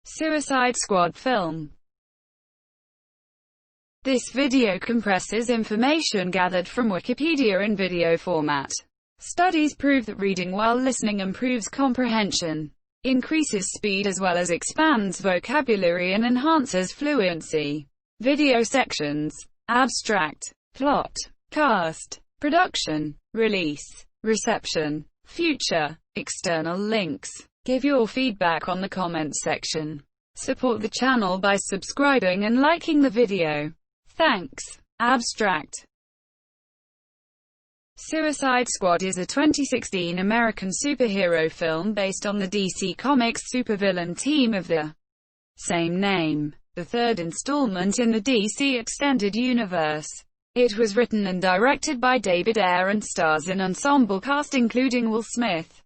Suicide Squad film. This video compresses information gathered from Wikipedia in video format. Studies prove that reading while listening improves comprehension, increases speed as well as expands vocabulary and enhances fluency. Video sections. Abstract. Plot. Cast. Production. Release. Reception. Future. External links. Give your feedback on the comments section. Support the channel by subscribing and liking the video. Thanks. Abstract. Suicide Squad is a 2016 American superhero film based on the DC Comics supervillain team of the same name, the third installment in the DC Extended Universe. It was written and directed by David Ayer and stars an ensemble cast including Will Smith,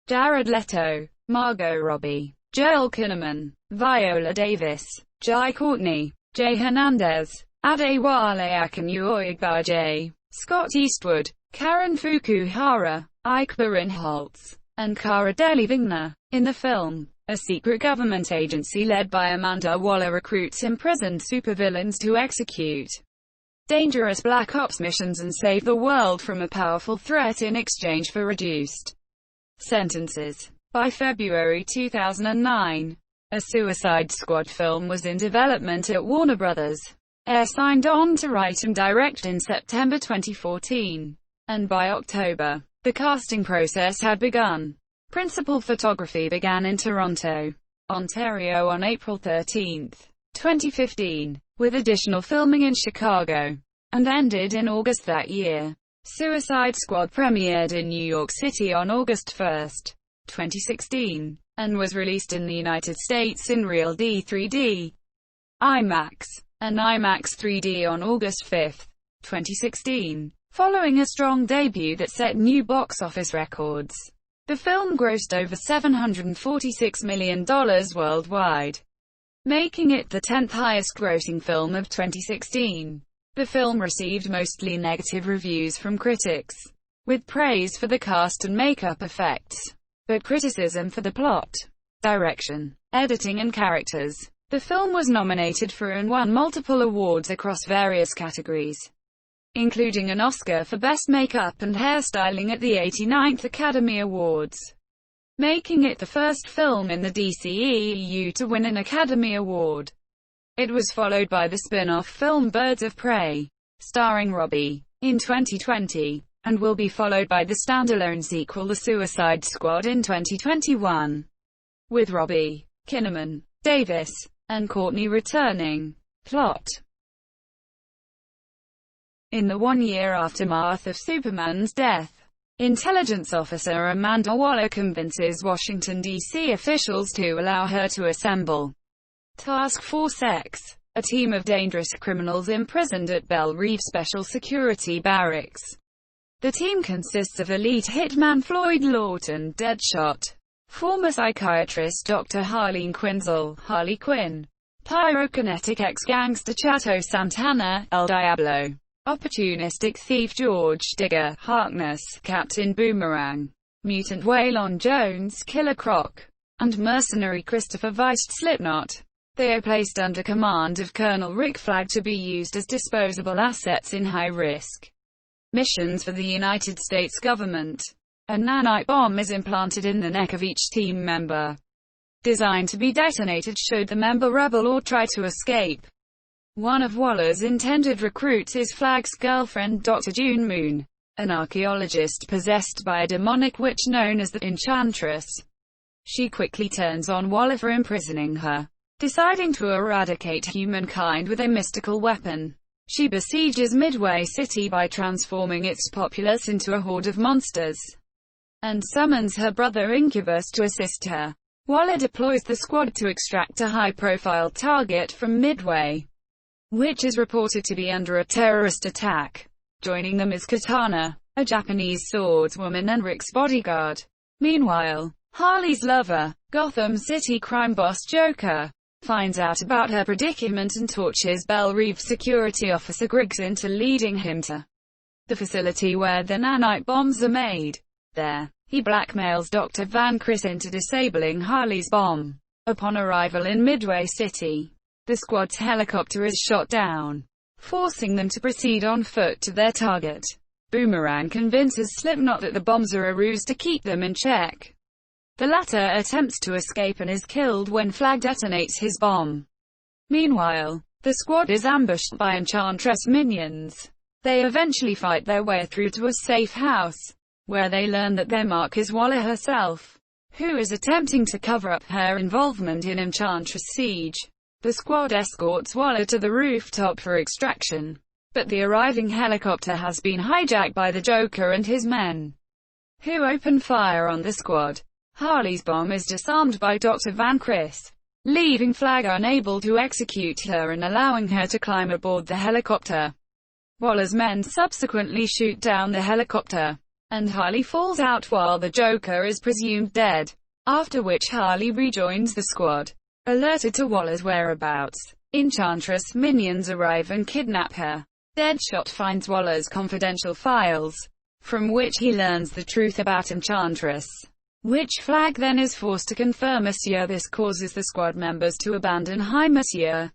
Jared Leto, Margot Robbie, Joel Kinnaman, Viola Davis, Jai Courtney, Jay Hernandez, Adewale Akinyi, Scott Eastwood, Karen Fukuhara, Ike Barinholtz, and Cara Delevingne. In the film, a secret government agency led by Amanda Waller recruits imprisoned supervillains to execute dangerous Black Ops missions and save the world from a powerful threat in exchange for reduced sentences. By February 2009, a Suicide Squad film was in development at Warner Bros. Ayer signed on to write and direct in September 2014, and by October, the casting process had begun. Principal photography began in Toronto, Ontario on April 13, 2015, with additional filming in Chicago, and ended in August that year. Suicide Squad premiered in New York City on August 1, 2016, and was released in the United States in Real D 3D, IMAX, and IMAX 3D on August 5, 2016. Following a strong debut that set new box office records, the film grossed over $746 million worldwide, making it the 10th highest-grossing film of 2016. The film received mostly negative reviews from critics, with praise for the cast and makeup effects, but criticism for the plot, direction, editing and characters. The film was nominated for and won multiple awards across various categories, including an Oscar for Best Makeup and Hairstyling at the 89th Academy Awards, making it the first film in the DCEU to win an Academy Award. It was followed by the spin-off film Birds of Prey, starring Robbie, in 2020, and will be followed by the standalone sequel The Suicide Squad in 2021, with Robbie, Kinnaman, Davis, and Courtney returning. Plot. In the one-year aftermath of Superman's death, intelligence officer Amanda Waller convinces Washington, D.C. officials to allow her to assemble Task Force X, a team of dangerous criminals imprisoned at Belle Reve Special Security Barracks. The team consists of elite hitman Floyd Lawton, Deadshot, former psychiatrist Dr. Harleen Quinzel, Harley Quinn, pyrokinetic ex-gangster Chato Santana, El Diablo, opportunistic thief George Digger, Harkness, Captain Boomerang, mutant Waylon Jones, Killer Croc, and mercenary Christopher Weist Slipknot. They are placed under command of Colonel Rick Flag to be used as disposable assets in high-risk missions for the United States government. A nanite bomb is implanted in the neck of each team member, designed to be detonated should the member rebel or try to escape. One of Waller's intended recruits is Flag's girlfriend Dr. June Moon, an archaeologist possessed by a demonic witch known as the Enchantress. She quickly turns on Waller for imprisoning her. Deciding to eradicate humankind with a mystical weapon, she besieges Midway City by transforming its populace into a horde of monsters, and summons her brother Incubus to assist her. Waller deploys the squad to extract a high-profile target from Midway, which is reported to be under a terrorist attack. Joining them is Katana, a Japanese swordswoman and Rick's bodyguard. Meanwhile, Harley's lover, Gotham City crime boss Joker, finds out about her predicament and tortures Belle Reve security officer Griggs into leading him to the facility where the nanite bombs are made. There, he blackmails Dr. Van Criss into disabling Harley's bomb. Upon arrival in Midway City, the squad's helicopter is shot down, forcing them to proceed on foot to their target. Boomerang convinces Slipknot that the bombs are a ruse to keep them in check. The latter attempts to escape and is killed when Flag detonates his bomb. Meanwhile, the squad is ambushed by Enchantress minions. They eventually fight their way through to a safe house, where they learn that their mark is Waller herself, who is attempting to cover up her involvement in Enchantress siege. The squad escorts Waller to the rooftop for extraction, but the arriving helicopter has been hijacked by the Joker and his men, who open fire on the squad. Harley's bomb is disarmed by Dr. Van Chris, leaving Flag unable to execute her and allowing her to climb aboard the helicopter. Waller's men subsequently shoot down the helicopter, and Harley falls out while the Joker is presumed dead, after which Harley rejoins the squad. Alerted to Waller's whereabouts, Enchantress minions arrive and kidnap her. Deadshot finds Waller's confidential files, from which he learns the truth about Enchantress, which Flag then is forced to confirm. This causes the squad members to abandon High Monsieur.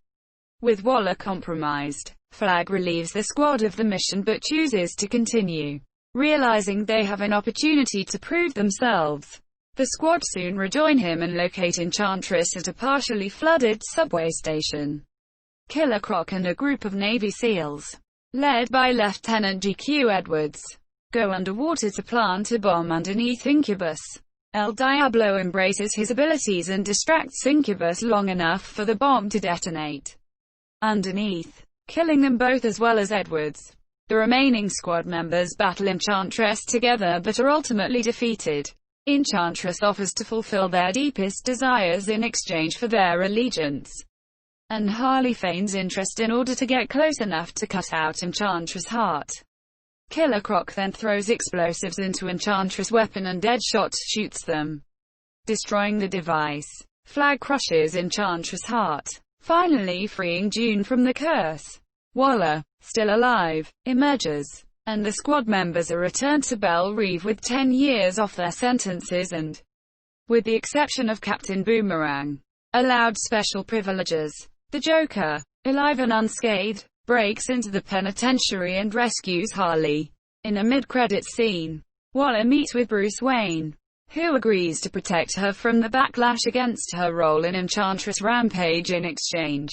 With Waller compromised, Flag relieves the squad of the mission but chooses to continue, realizing they have an opportunity to prove themselves. The squad soon rejoin him and locate Enchantress at a partially flooded subway station. Killer Croc and a group of Navy SEALs, led by Lieutenant GQ Edwards, go underwater to plant a bomb underneath Incubus. El Diablo embraces his abilities and distracts Incubus long enough for the bomb to detonate underneath, killing them both as well as Edwards. The remaining squad members battle Enchantress together but are ultimately defeated. Enchantress offers to fulfill their deepest desires in exchange for their allegiance, and Harley feigns interest in order to get close enough to cut out Enchantress' heart. Killer Croc then throws explosives into Enchantress' weapon and Deadshot shoots them, destroying the device. Flag crushes Enchantress' heart, finally freeing June from the curse. Waller, still alive, emerges, and the squad members are returned to Belle Reve with 10 years off their sentences and, with the exception of Captain Boomerang, allowed special privileges. The Joker, alive and unscathed, breaks into the penitentiary and rescues Harley. In a mid-credits scene, Waller meets with Bruce Wayne, who agrees to protect her from the backlash against her role in Enchantress Rampage in exchange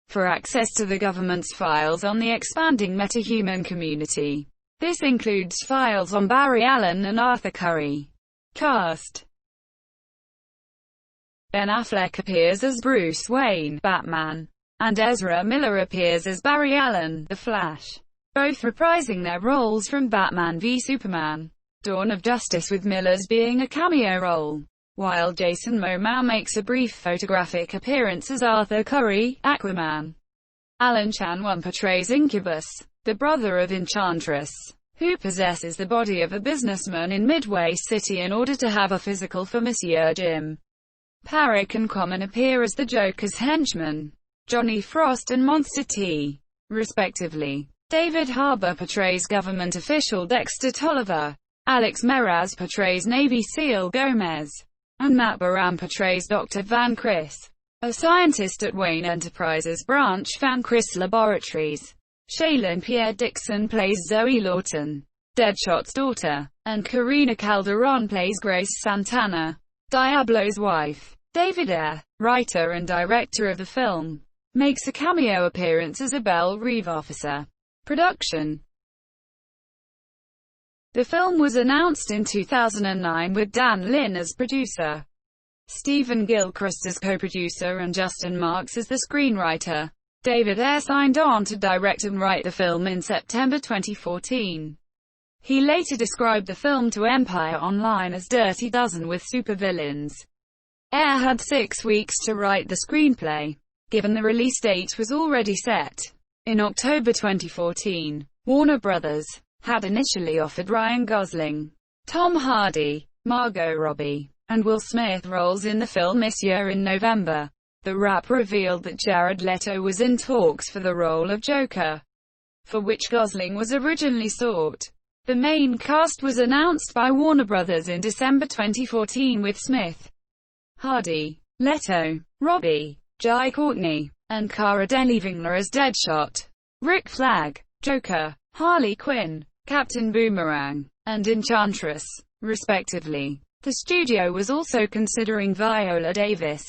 for access to the government's files on the expanding metahuman community. This includes files on Barry Allen and Arthur Curry. Cast: Ben Affleck appears as Bruce Wayne, Batman, and Ezra Miller appears as Barry Allen, The Flash, both reprising their roles from Batman v Superman: Dawn of Justice, with Miller's being a cameo role, while Jason Momoa makes a brief photographic appearance as Arthur Curry, Aquaman. Alan Chanwan portrays Incubus, the brother of Enchantress, who possesses the body of a businessman in Midway City in order to have a physical for Monsieur Jim. Parrick and Common appear as the Joker's henchmen, Johnny Frost and Monster T, respectively. David Harbour portrays government official Dexter Tolliver. Alex Meraz portrays Navy SEAL Gomez, and Matt Baran portrays Dr. Van Chris, a scientist at Wayne Enterprises branch Van Chris Laboratories. Shaylin Pierre Dixon plays Zoe Lawton, Deadshot's daughter, and Karina Calderon plays Grace Santana, Diablo's wife. David Ayer, writer and director of the film, makes a cameo appearance as a Belle Reve officer. Production. The film was announced in 2009 with Dan Lin as producer, Stephen Gilchrist as co-producer and Justin Marks as the screenwriter. David Ayer signed on to direct and write the film in September 2014. He later described the film to Empire Online as Dirty Dozen with supervillains. Ayer had 6 weeks to write the screenplay, given the release date was already set. In October 2014, Warner Brothers had initially offered Ryan Gosling, Tom Hardy, Margot Robbie, and Will Smith roles in the film Monsieur. In November, The Wrap revealed that Jared Leto was in talks for the role of Joker, for which Gosling was originally sought. The main cast was announced by Warner Brothers in December 2014 with Smith, Hardy, Leto, Robbie, Jai Courtney, and Cara Delevingne as Deadshot, Rick Flag, Joker, Harley Quinn, Captain Boomerang, and Enchantress, respectively. The studio was also considering Viola Davis,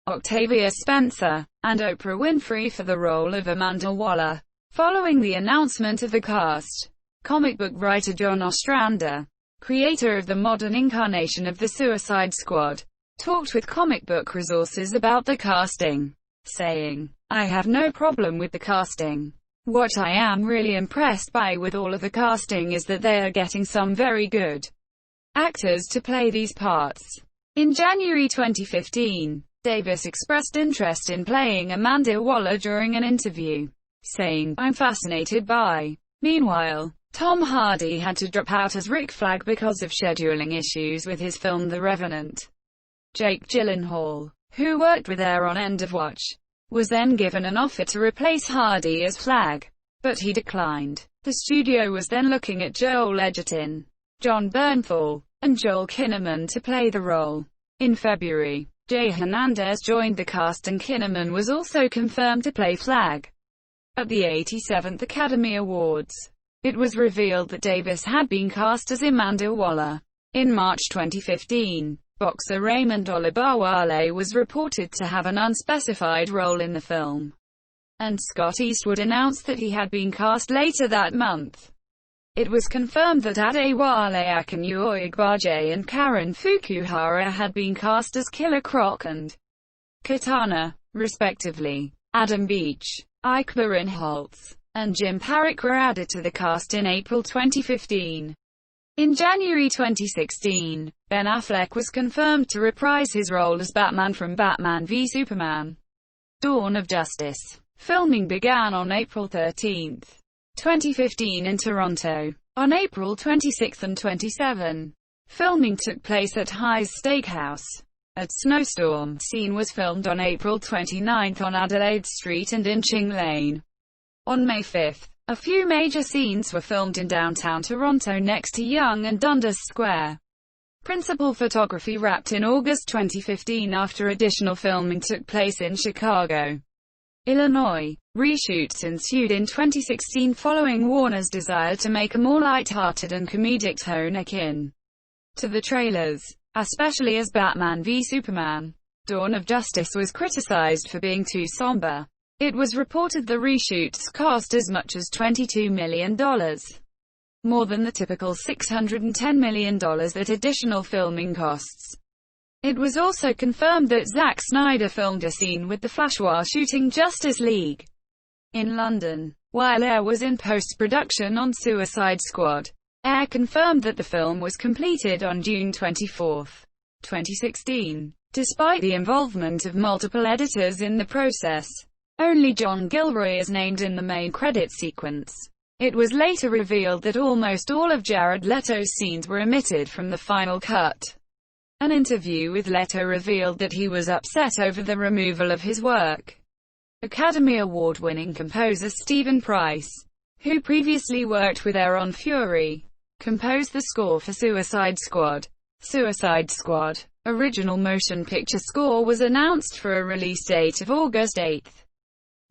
Octavia Spencer, and Oprah Winfrey for the role of Amanda Waller. Following the announcement of the cast, comic book writer John Ostrander, creator of the modern incarnation of the Suicide Squad, talked with comic book resources about the casting, saying, "I have no problem with the casting. What I am really impressed by with all of the casting is that they are getting some very good actors to play these parts." In January 2015, Davis expressed interest in playing Amanda Waller during an interview, saying, "I'm fascinated by." Meanwhile, Tom Hardy had to drop out as Rick Flag because of scheduling issues with his film The Revenant. Jake Gyllenhaal, who worked with Air on End of Watch, was then given an offer to replace Hardy as Flag, but he declined. The studio was then looking at Joel Edgerton, John Bernthal, and Joel Kinnaman to play the role. In February, Jay Hernandez joined the cast and Kinnaman was also confirmed to play Flag. At the 87th Academy Awards, it was revealed that Davis had been cast as Amanda Waller. In March 2015, boxer Raymond Olabawale was reported to have an unspecified role in the film, and Scott Eastwood announced that he had been cast later that month. It was confirmed that Adewale Akinnuoye Igbaje and Karen Fukuhara had been cast as Killer Croc and Katana, respectively. Adam Beach, Ike Barinholtz, and Jim Parrick were added to the cast in April 2015. In January 2016, Ben Affleck was confirmed to reprise his role as Batman from Batman v Superman: Dawn of Justice. Filming began on April 13, 2015 in Toronto. On April 26 and 27, filming took place at High's Steakhouse. A snowstorm scene was filmed on April 29 on Adelaide Street and Inching Lane. On May 5, a few major scenes were filmed in downtown Toronto next to Yonge and Dundas Square. Principal photography wrapped in August 2015 after additional filming took place in Chicago, Illinois. Reshoots ensued in 2016 following Warner's desire to make a more light-hearted and comedic tone akin to the trailers, especially as Batman v Superman: Dawn of Justice was criticized for being too somber. It was reported the reshoots cost as much as $22 million, more than the typical $610 million at additional filming costs. It was also confirmed that Zack Snyder filmed a scene with the Flash while shooting Justice League in London, while Air was in post-production on Suicide Squad. Air confirmed that the film was completed on June 24, 2016, despite the involvement of multiple editors in the process. Only John Gilroy is named in the main credit sequence. It was later revealed that almost all of Jared Leto's scenes were omitted from the final cut. An interview with Leto revealed that he was upset over the removal of his work. Academy Award-winning composer Stephen Price, who previously worked with Air on Fury, composed the score for Suicide Squad. Suicide Squad original motion picture score was announced for a release date of August 8,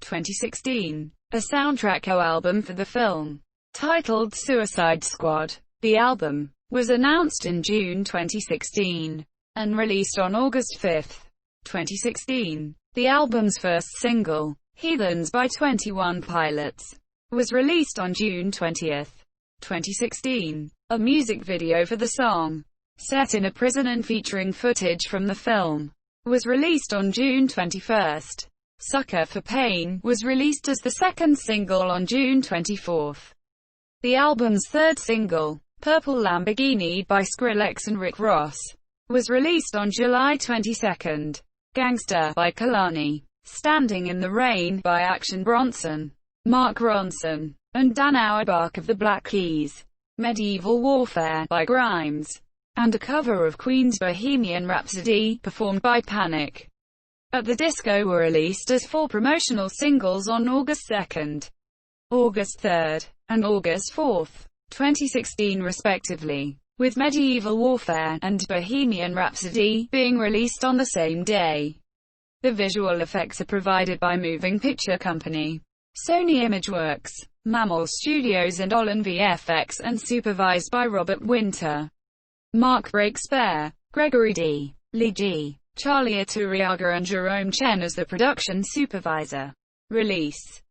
2016. A soundtrack album for the film, titled Suicide Squad. The album was announced in June 2016 and released on August 5, 2016. The album's first single, Heathens by 21 Pilots, was released on June 20, 2016. A music video for the song, set in a prison and featuring footage from the film, was released on June 21. Sucker for Pain was released as the second single on June 24. The album's third single, Purple Lamborghini by Skrillex and Rick Ross, was released on July 22. Gangsta by Kehlani, Standing in the Rain by Action Bronson, Mark Ronson, and Dan Auerbach of the Black Keys, Medieval Warfare by Grimes, and a cover of Queen's Bohemian Rhapsody, performed by Panic at the Disco were released as 4 promotional singles on August 2, August 3, and August 4, 2016 respectively, with Medieval Warfare and Bohemian Rhapsody being released on the same day. The visual effects are provided by Moving Picture Company, Sony Imageworks, Mammal Studios and Olin VFX, and supervised by Robert Winter, Mark Breakspear, Gregory D. Lee G. Charlie Aturiaga and Jerome Chen as the production supervisor. Release: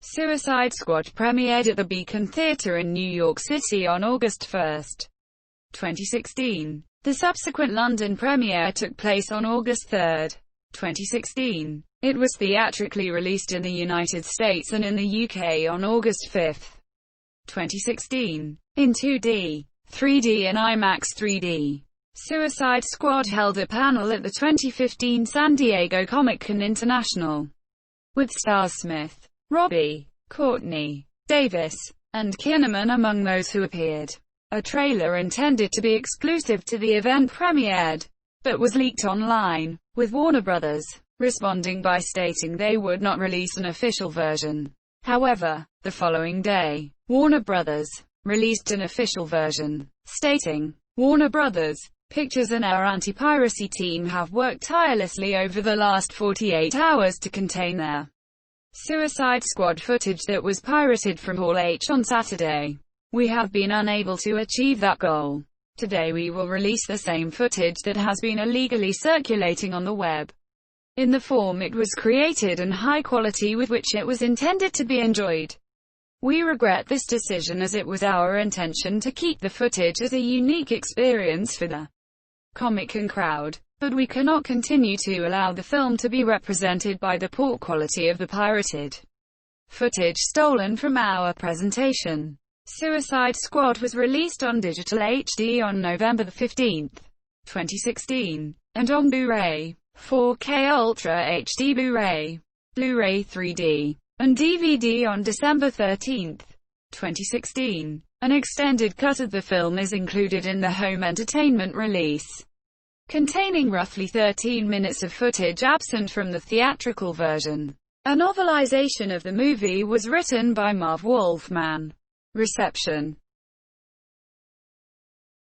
Suicide Squad premiered at the Beacon Theatre in New York City on August 1, 2016. The subsequent London premiere took place on August 3, 2016. It was theatrically released in the United States and in the UK on August 5, 2016, in 2D, 3D and IMAX 3D. Suicide Squad held a panel at the 2015 San Diego Comic-Con International, with stars Smith, Robbie, Courtney, Davis, and Kinnaman among those who appeared. A trailer intended to be exclusive to the event premiered, but was leaked online, with Warner Bros. Responding by stating they would not release an official version. However, the following day, Warner Bros. Released an official version, stating, "Warner Bros. Pictures and our anti-piracy team have worked tirelessly over the last 48 hours to contain their Suicide Squad footage that was pirated from Hall H on Saturday. We have been unable to achieve that goal. Today we will release the same footage that has been illegally circulating on the web, in the form it was created and high quality with which it was intended to be enjoyed. We regret this decision as it was our intention to keep the footage as a unique experience for the Comic-Con crowd, but we cannot continue to allow the film to be represented by the poor quality of the pirated footage stolen from our presentation." Suicide Squad was released on digital HD on November 15, 2016, and on Blu-ray, 4K Ultra HD Blu-ray, Blu-ray 3D, and DVD on December 13, 2016. An extended cut of the film is included in the home entertainment release, containing roughly 13 minutes of footage absent from the theatrical version. A novelization of the movie was written by Marv Wolfman. Reception: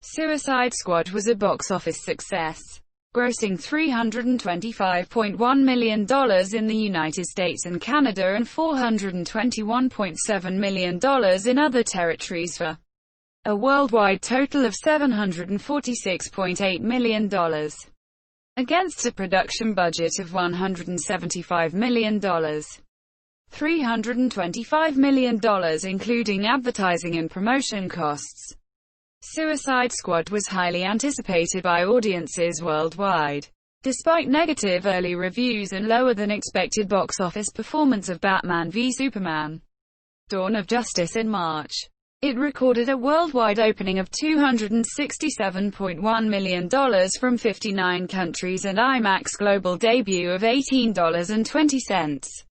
Suicide Squad was a box office success, grossing $325.1 million in the United States and Canada and $421.7 million in other territories for a worldwide total of $746.8 million, against a production budget of $175 million. $325 million including advertising and promotion costs. Suicide Squad was highly anticipated by audiences worldwide. Despite negative early reviews and lower than expected box office performance of Batman v Superman: Dawn of Justice in March, it recorded a worldwide opening of $267.1 million from 59 countries and IMAX global debut of $18.20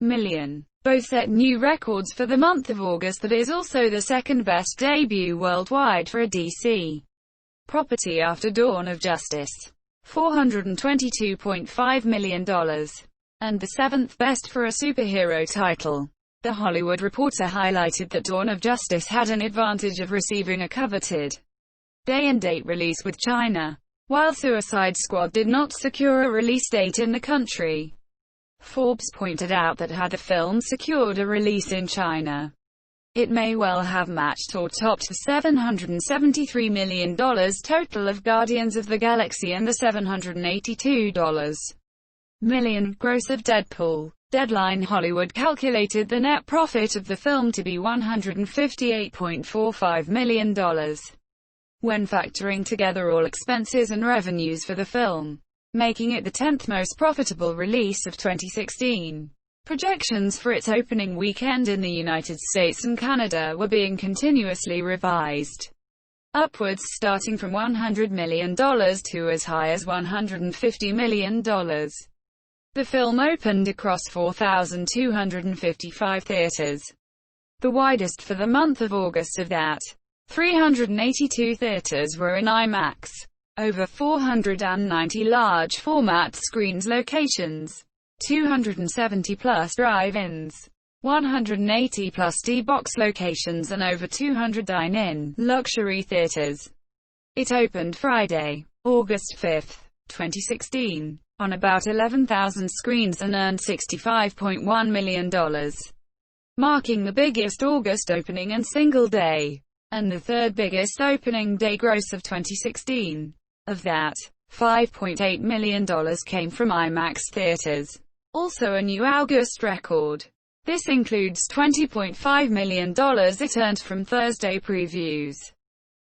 million. Both set new records for the month of August. That is also the second best debut worldwide for a DC property after Dawn of Justice, $422.5 million, and the seventh best for a superhero title. The Hollywood Reporter highlighted that Dawn of Justice had an advantage of receiving a coveted day-and-date release with China, while Suicide Squad did not secure a release date in the country. Forbes pointed out that had the film secured a release in China, it may well have matched or topped the $773 million total of Guardians of the Galaxy and the $782 million gross of Deadpool. Deadline Hollywood calculated the net profit of the film to be $158.45 million, when factoring together all expenses and revenues for the film, making it the 10th most profitable release of 2016. Projections for its opening weekend in the United States and Canada were being continuously revised upwards, starting from $100 million to as high as $150 million. The film opened across 4,255 theaters, the widest for the month of August. Of that, 382 theaters were in IMAX. Over 490 large format screens locations, 270 plus drive-ins, 180 plus D-box locations and over 200 dine-in luxury theaters. It opened Friday, August 5, 2016, on about 11,000 screens and earned $65.1 million, marking the biggest August opening and single day, and the third biggest opening day gross of 2016. Of that, $5.8 million came from IMAX theaters, also a new August record. This includes $20.5 million it earned from Thursday previews,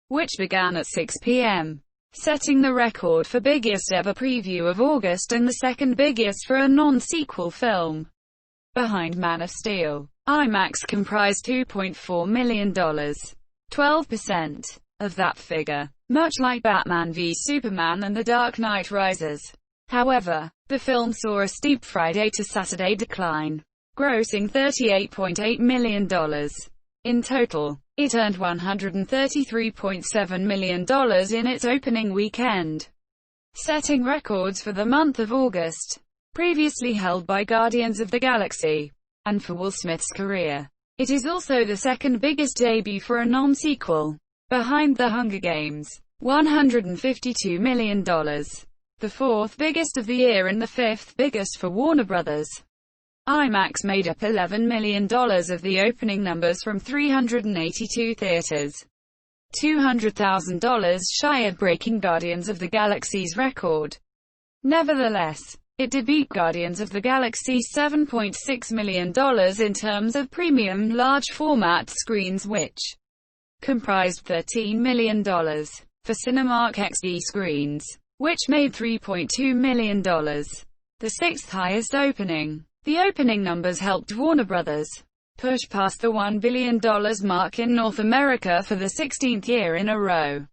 which began at 6 p.m., setting the record for biggest ever preview of August and the second biggest for a non-sequel film, behind Man of Steel. IMAX comprised $2.4 million, 12% of that figure, much like Batman v Superman and The Dark Knight Rises. However, the film saw a steep Friday to Saturday decline, grossing $38.8 million. In total, it earned $133.7 million in its opening weekend, setting records for the month of August, previously held by Guardians of the Galaxy, and for Will Smith's career. It is also the second biggest debut for a non-sequel, behind The Hunger Games, $152 million, the fourth biggest of the year and the fifth biggest for Warner Brothers. IMAX made up $11 million of the opening numbers from 382 theaters, $200,000 shy of breaking Guardians of the Galaxy's record. Nevertheless, it did beat Guardians of the Galaxy $7.6 million in terms of premium large-format screens, which comprised $13 million for Cinemark XD screens, which made $3.2 million, the sixth highest opening. The opening numbers helped Warner Brothers push past the $1 billion mark in North America for the 16th year in a row.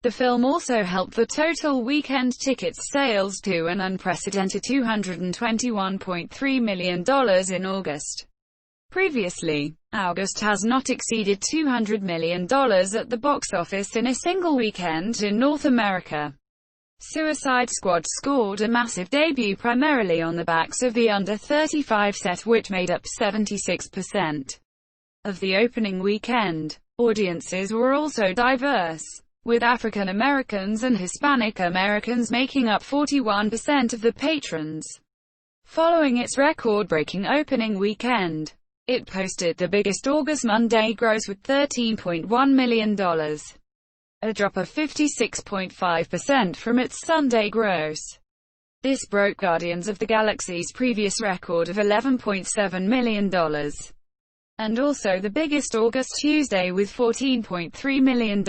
The film also helped the total weekend tickets sales to an unprecedented $221.3 million in August. Previously, August has not exceeded $200 million at the box office in a single weekend in North America. Suicide Squad scored a massive debut primarily on the backs of the Under 35 set, which made up 76% of the opening weekend. Audiences were also diverse, with African Americans and Hispanic Americans making up 41% of the patrons. Following its record-breaking opening weekend, it posted the biggest August Monday gross with $13.1 million. A drop of 56.5% from its Sunday gross. This broke Guardians of the Galaxy's previous record of $11.7 million, and also the biggest August Tuesday with $14.3 million,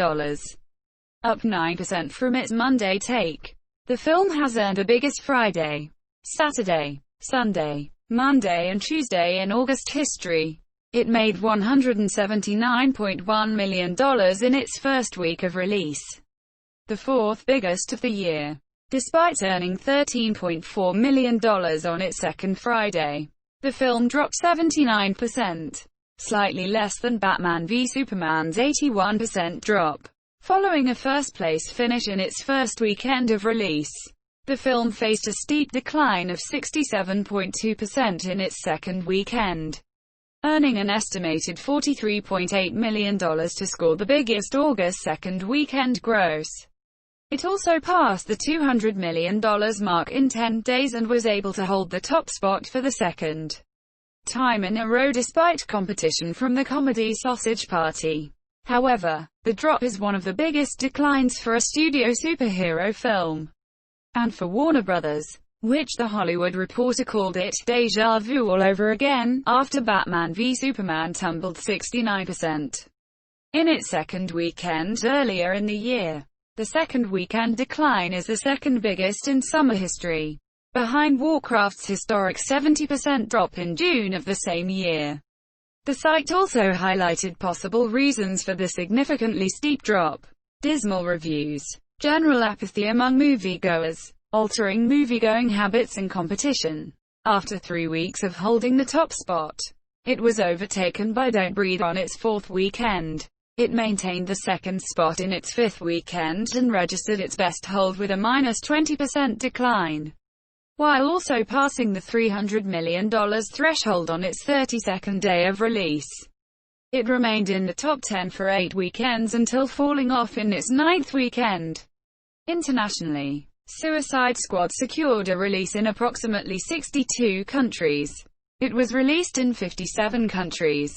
up 9% from its Monday take. The film has earned the biggest Friday, Saturday, Sunday, Monday and Tuesday in August history. It made $179.1 million in its first week of release, the fourth biggest of the year. Despite earning $13.4 million on its second Friday, the film dropped 79%, slightly less than Batman v Superman's 81% drop. Following a first-place finish in its first weekend of release, the film faced a steep decline of 67.2% in its second weekend, earning an estimated $43.8 million to score the biggest August second weekend gross. It also passed the $200 million mark in 10 days and was able to hold the top spot for the second time in a row despite competition from the comedy Sausage Party. However, the drop is one of the biggest declines for a studio superhero film, and for Warner Brothers, which The Hollywood Reporter called it "déjà vu all over again," after Batman v Superman tumbled 69% in its second weekend earlier in the year. The second weekend decline is the second biggest in summer history, behind Warcraft's historic 70% drop in June of the same year. The site also highlighted possible reasons for the significantly steep drop: dismal reviews, general apathy among moviegoers, altering moviegoing habits and competition. After 3 weeks of holding the top spot, it was overtaken by Don't Breathe on its fourth weekend. It maintained the second spot in its fifth weekend and registered its best hold with a -20% decline, while also passing the $300 million threshold on its 32nd day of release. It remained in the top 10 for 8 weekends until falling off in its 9th weekend. Internationally, Suicide Squad secured a release in approximately 62 countries. It was released in 57 countries,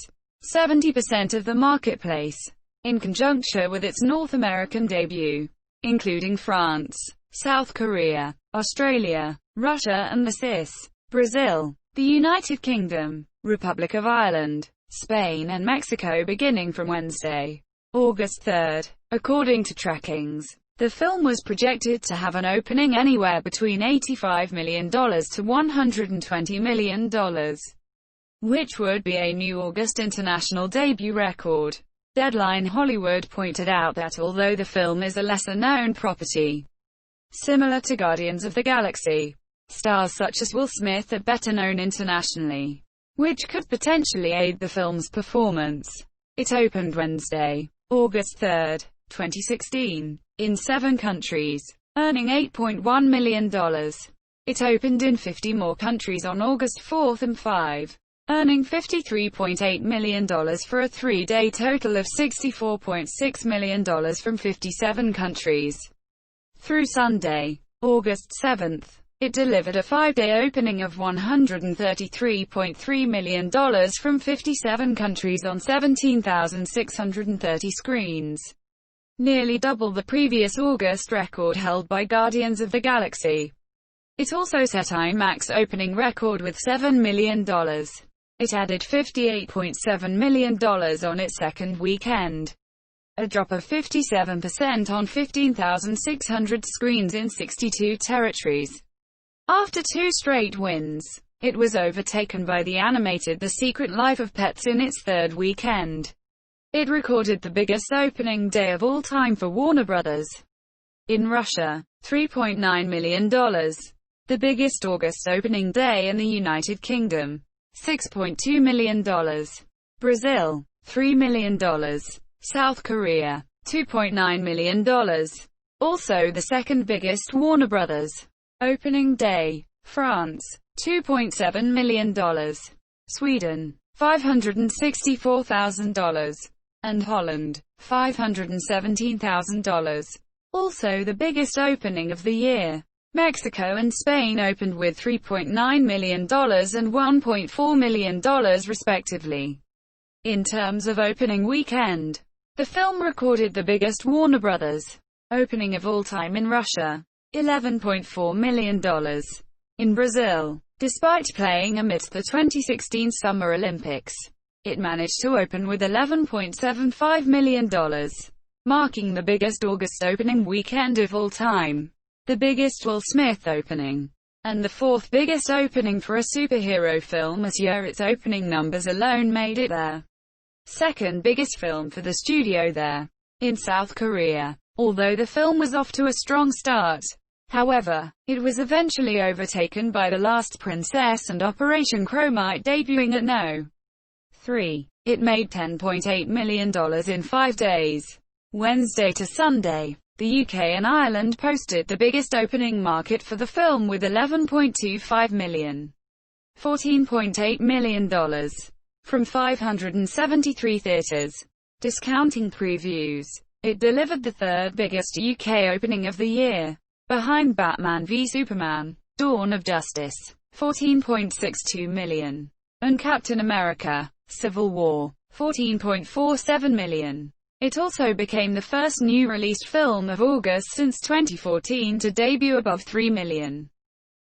70% of the marketplace, in conjunction with its North American debut, including France, South Korea, Australia, Russia and the CIS, Brazil, the United Kingdom, Republic of Ireland, Spain and Mexico beginning from Wednesday, August 3. According to trackings, the film was projected to have an opening anywhere between $85 million to $120 million, which would be a new August international debut record. Deadline Hollywood pointed out that although the film is a lesser-known property, similar to Guardians of the Galaxy, stars such as Will Smith are better known internationally, which could potentially aid the film's performance. It opened Wednesday, August 3, 2016, in 7 countries, earning $8.1 million. It opened in 50 more countries on August 4 and 5, earning $53.8 million for a 3-day total of $64.6 million from 57 countries. Through Sunday, August 7, it delivered a 5-day opening of $133.3 million from 57 countries on 17,630 screens, nearly double the previous August record held by Guardians of the Galaxy. It also set IMAX opening record with $7 million. It added $58.7 million on its second weekend, a drop of 57% on 15,600 screens in 62 territories. After 2 straight wins, it was overtaken by the animated The Secret Life of Pets in its 3rd weekend. It recorded the biggest opening day of all time for Warner Bros. In Russia, $3.9 million. The biggest August opening day in the United Kingdom, $6.2 million. Brazil, $3 million. South Korea, $2.9 million. Also the second biggest Warner Bros. Opening day. France, $2.7 million. Sweden, $564,000. And Holland, $517,000. Also the biggest opening of the year. Mexico and Spain opened with $3.9 million and $1.4 million respectively. In terms of opening weekend, the film recorded the biggest Warner Bros. Opening of all time in Russia, $11.4 million. In Brazil, despite playing amidst the 2016 Summer Olympics, it managed to open with $11.75 million, marking the biggest August opening weekend of all time, the biggest Will Smith opening, and the 4th biggest opening for a superhero film this year. Its opening numbers alone made it their 2nd biggest film for the studio there. In South Korea, although the film was off to a strong start, however, it was eventually overtaken by The Last Princess and Operation Chromite debuting at No. 3. It made $10.8 million in 5 days. Wednesday to Sunday, the UK and Ireland posted the biggest opening market for the film with $11.25 million. $14.8 million. From 573 theatres. Discounting previews, it delivered the 3rd biggest UK opening of the year, behind Batman v Superman, Dawn of Justice, $14.62 million, and Captain America, Civil War, $14.47 million. It also became the first new released film of August since 2014 to debut above $3 million.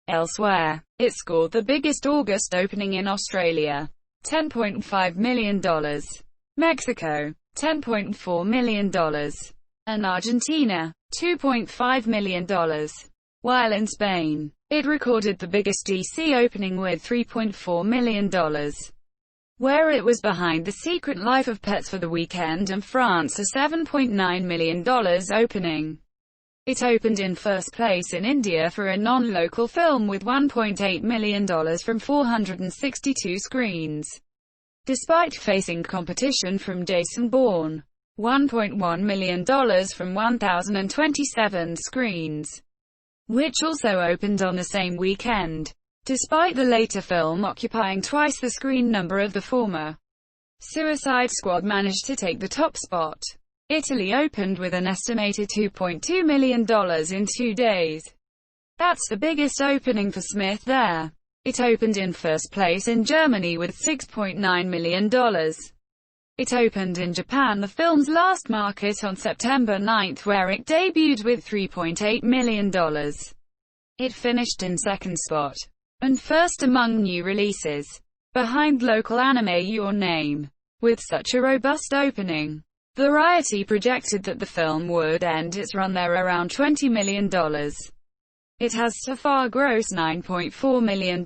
Elsewhere, it scored the biggest August opening in Australia, $10.5 million, Mexico, $10.4 million, and Argentina, $2.5 million, while in Spain, it recorded the biggest DC opening with $3.4 million, where it was behind The Secret Life of Pets for the weekend, and France a $7.9 million opening. It opened in 1st place in India for a non-local film with $1.8 million from 462 screens, despite facing competition from Jason Bourne, $1.1 million from 1,027 screens, which also opened on the same weekend, despite the later film occupying twice the screen number of the former. Suicide Squad managed to take the top spot. Italy opened with an estimated $2.2 million in 2 days. That's the biggest opening for Smith there. It opened in first place in Germany with $6.9 million. It opened in Japan, the film's last market, on September 9, where it debuted with $3.8 million. It finished in second spot, and first among new releases, behind local anime Your Name. With such a robust opening, Variety projected that the film would end its run there around $20 million. It has so far grossed $9.4 million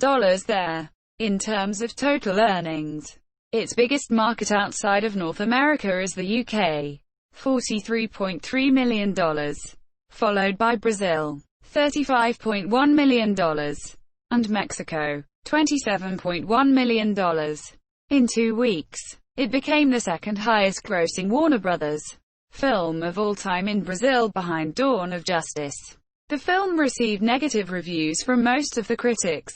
there. In terms of total earnings, its biggest market outside of North America is the UK, $43.3 million, followed by Brazil, $35.1 million, and Mexico, $27.1 million. In 2 weeks, it became the second highest grossing Warner Brothers film of all time in Brazil, behind Dawn of Justice. The film received negative reviews from most of the critics.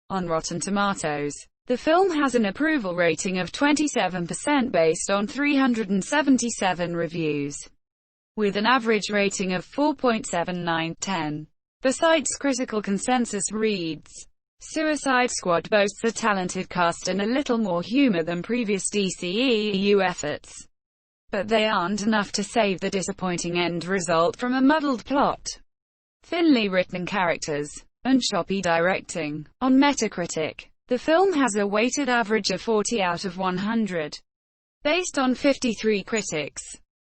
On Rotten Tomatoes, the film has an approval rating of 27% based on 377 reviews, with an average rating of 4.79/10. The site's critical consensus reads, Suicide Squad boasts a talented cast and a little more humor than previous DCEU efforts, but they aren't enough to save the disappointing end result from a muddled plot, thinly written characters, and choppy directing. On Metacritic, the film has a weighted average of 40 out of 100, based on 53 critics,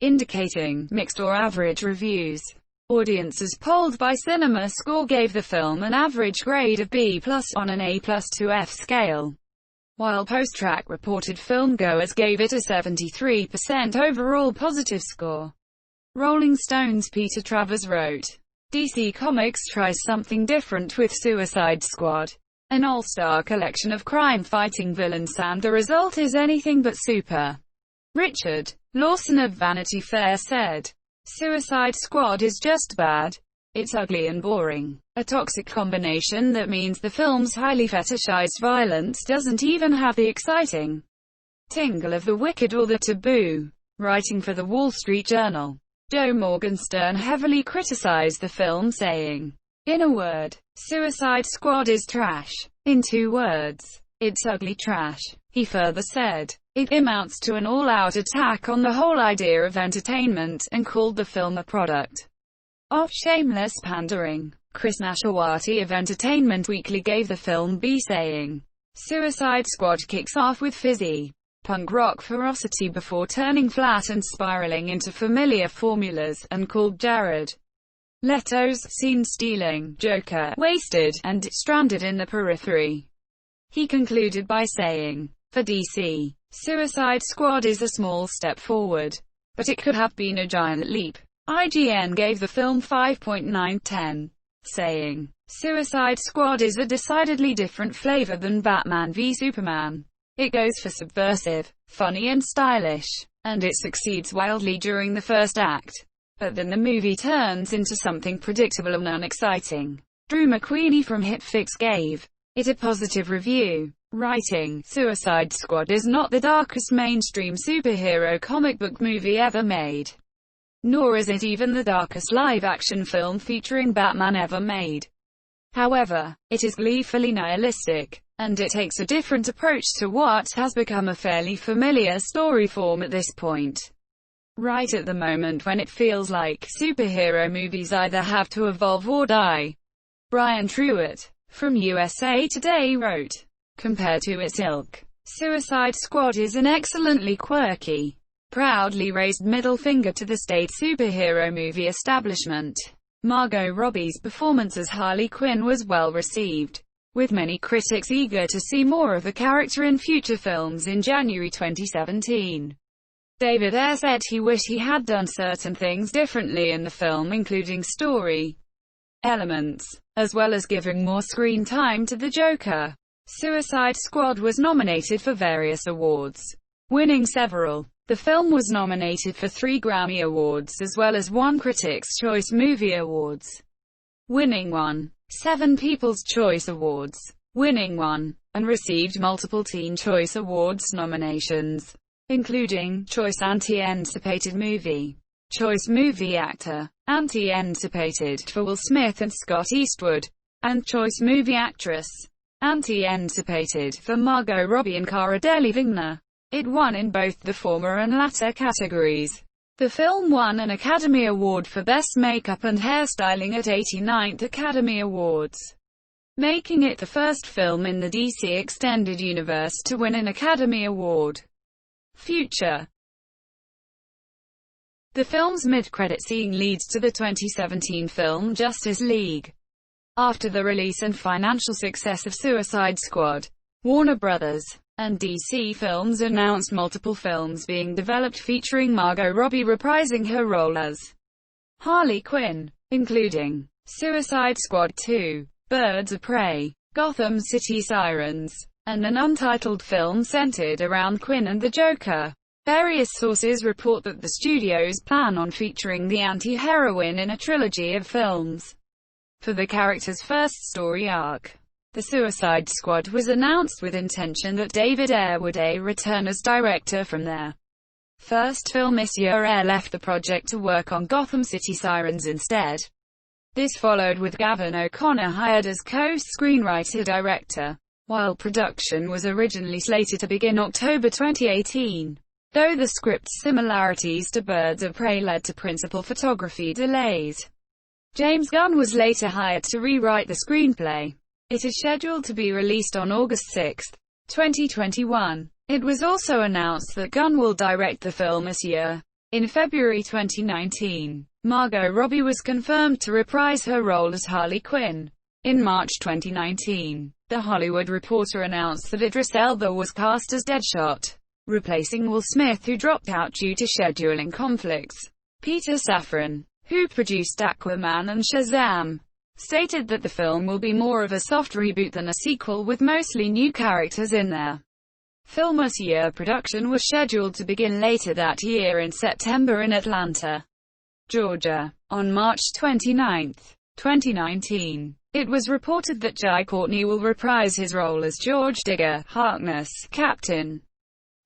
indicating mixed or average reviews. Audiences polled by CinemaScore gave the film an average grade of B+ on an A+ to F scale, while PostTrack reported filmgoers gave it a 73% overall positive score. Rolling Stone's Peter Travers wrote, DC Comics tries something different with Suicide Squad, an all-star collection of crime-fighting villains, and the result is anything but super. Richard Lawson of Vanity Fair said, Suicide Squad is just bad. It's ugly and boring. A toxic combination that means the film's highly fetishized violence doesn't even have the exciting tingle of the wicked or the taboo. Writing for the Wall Street Journal, Joe Morgenstern heavily criticized the film, saying, in a word, Suicide Squad is trash. In 2 words, it's ugly trash. He further said, it amounts to an all-out attack on the whole idea of entertainment, and called the film a product of shameless pandering. Chris Nashawati of Entertainment Weekly gave the film B, saying, Suicide Squad kicks off with fizzy punk rock ferocity before turning flat and spiraling into familiar formulas, and called Jared Leto's scene-stealing Joker wasted and stranded in the periphery. He concluded by saying, for DC, Suicide Squad is a small step forward, but it could have been a giant leap. IGN gave the film 5.9/10, saying, Suicide Squad is a decidedly different flavor than Batman v Superman. It goes for subversive, funny and stylish, and it succeeds wildly during the first act. But then the movie turns into something predictable and unexciting. Drew McQueenie from HitFix gave it a positive review, writing, Suicide Squad is not the darkest mainstream superhero comic book movie ever made. Nor is it even the darkest live-action film featuring Batman ever made. However, it is gleefully nihilistic, and it takes a different approach to what has become a fairly familiar story form at this point. Right at the moment when it feels like superhero movies either have to evolve or die. Brian Truitt from USA Today wrote, compared to its ilk, Suicide Squad is an excellently quirky, proudly raised middle finger to the state superhero movie establishment. Margot Robbie's performance as Harley Quinn was well received, with many critics eager to see more of the character in future films. In January 2017, David Ayer said he wished he had done certain things differently in the film, including story elements, as well as giving more screen time to the Joker. Suicide Squad was nominated for various awards, winning several. The film was nominated for 3 Grammy Awards as well as 1 Critics' Choice Movie Awards, winning 1, 7 People's Choice Awards, winning 1, and received multiple Teen Choice Awards nominations, including Choice Anti-Anticipated Movie, Choice Movie Actor, anti-anticipated for Will Smith and Scott Eastwood, and Choice Movie Actress, anti-anticipated for Margot Robbie and Cara Delevingne. It won in both the former and latter categories. The film won an Academy Award for Best Makeup and Hairstyling at 89th Academy Awards, making it the first film in the DC Extended Universe to win an Academy Award. Future. The film's mid-credit scene leads to the 2017 film Justice League. After the release and financial success of Suicide Squad, Warner Bros. And DC Films announced multiple films being developed featuring Margot Robbie reprising her role as Harley Quinn, including Suicide Squad 2, Birds of Prey, Gotham City Sirens, and an untitled film centered around Quinn and the Joker. Various sources report that the studios plan on featuring the anti-heroine in a trilogy of films for the character's first story arc. The Suicide Squad was announced with intention that David Ayer would return as director from their first film. Monsieur Ayer left the project to work on Gotham City Sirens instead. This followed with Gavin O'Connor hired as co-screenwriter-director, while production was originally slated to begin October 2018. Though the script's similarities to Birds of Prey led to principal photography delays, James Gunn was later hired to rewrite the screenplay. It is scheduled to be released on August 6, 2021. It was also announced that Gunn will direct the film this year. In February 2019, Margot Robbie was confirmed to reprise her role as Harley Quinn. In March 2019, The Hollywood Reporter announced that Idris Elba was cast as Deadshot, replacing Will Smith, who dropped out due to scheduling conflicts. Peter Safran, who produced Aquaman and Shazam, stated that the film will be more of a soft reboot than a sequel, with mostly new characters in there. Film this year production was scheduled to begin later that year in September in Atlanta, Georgia. On March 29, 2019, it was reported that Jai Courtney will reprise his role as George Digger, Harkness, Captain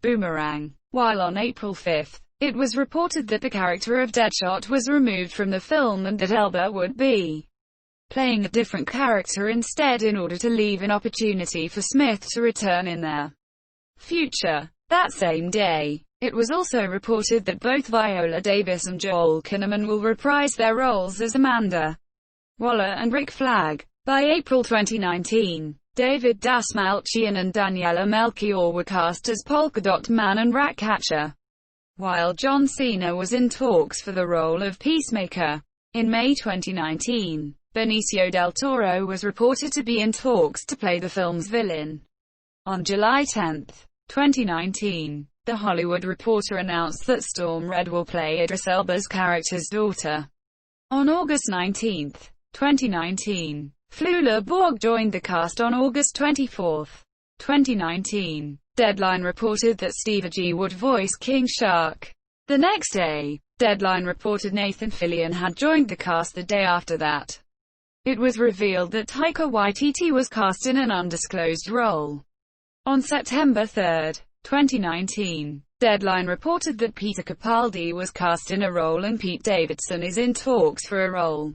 Boomerang, while on April 5, it was reported that the character of Deadshot was removed from the film and that Elba would be playing a different character instead in order to leave an opportunity for Smith to return in their future. That same day, it was also reported that both Viola Davis and Joel Kinnaman will reprise their roles as Amanda Waller and Rick Flag. By April 2019, David Dastmalchian and Daniela Melchior were cast as Polka Dot Man and Ratcatcher, while John Cena was in talks for the role of Peacemaker. In May 2019, Benicio del Toro was reported to be in talks to play the film's villain. On July 10, 2019, The Hollywood Reporter announced that Storm Red will play Idris Elba's character's daughter. On August 19, 2019, Flula Borg joined the cast on August 24, 2019. Deadline reported that Steve Agee would voice King Shark. The next day, Deadline reported Nathan Fillion had joined the cast the day after that. It was revealed that Taika Waititi was cast in an undisclosed role. On September 3, 2019, Deadline reported that Peter Capaldi was cast in a role and Pete Davidson is in talks for a role.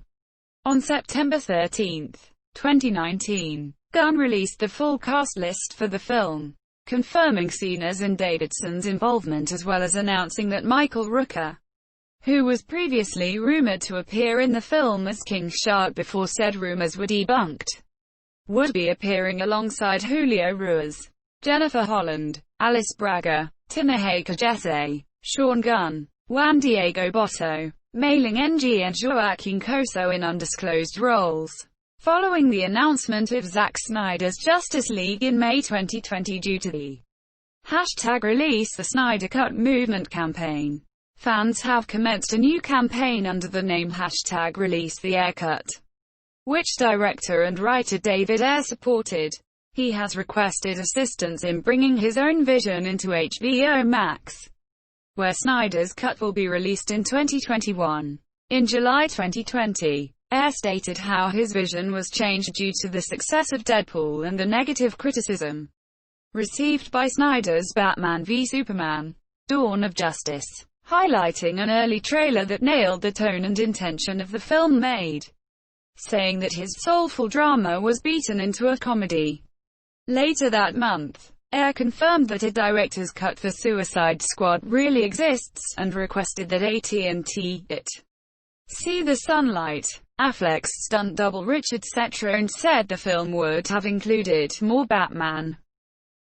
On September 13, 2019, Gunn released the full cast list for the film, confirming Cena's and Davidson's involvement as well as announcing that Michael Rooker, who was previously rumored to appear in the film as King Shark before said rumors were debunked, would be appearing alongside Julio Ruiz, Jennifer Holland, Alice Braga, Ta-Nehisi Coates, Sean Gunn, Juan Diego Botto, Mei Ling Ng and Joaquin Coso in undisclosed roles. Following the announcement of Zack Snyder's Justice League in May 2020 due to the #Release the Snyder Cut movement campaign, fans have commenced a new campaign under the name #Release the Ayer Cut, which director and writer David Ayer supported. He has requested assistance in bringing his own vision into HBO Max, where Snyder's Cut will be released in 2021. In July 2020, Ayer stated how his vision was changed due to the success of Deadpool and the negative criticism received by Snyder's Batman v Superman: Dawn of Justice. highlighting an early trailer that nailed the tone and intention of the film, made, saying that his soulful drama was beaten into a comedy. Later that month, Ayer confirmed that a director's cut for Suicide Squad really exists, and requested that AT&T it see the sunlight. Affleck's stunt double Richard Cetrone said the film would have included more Batman.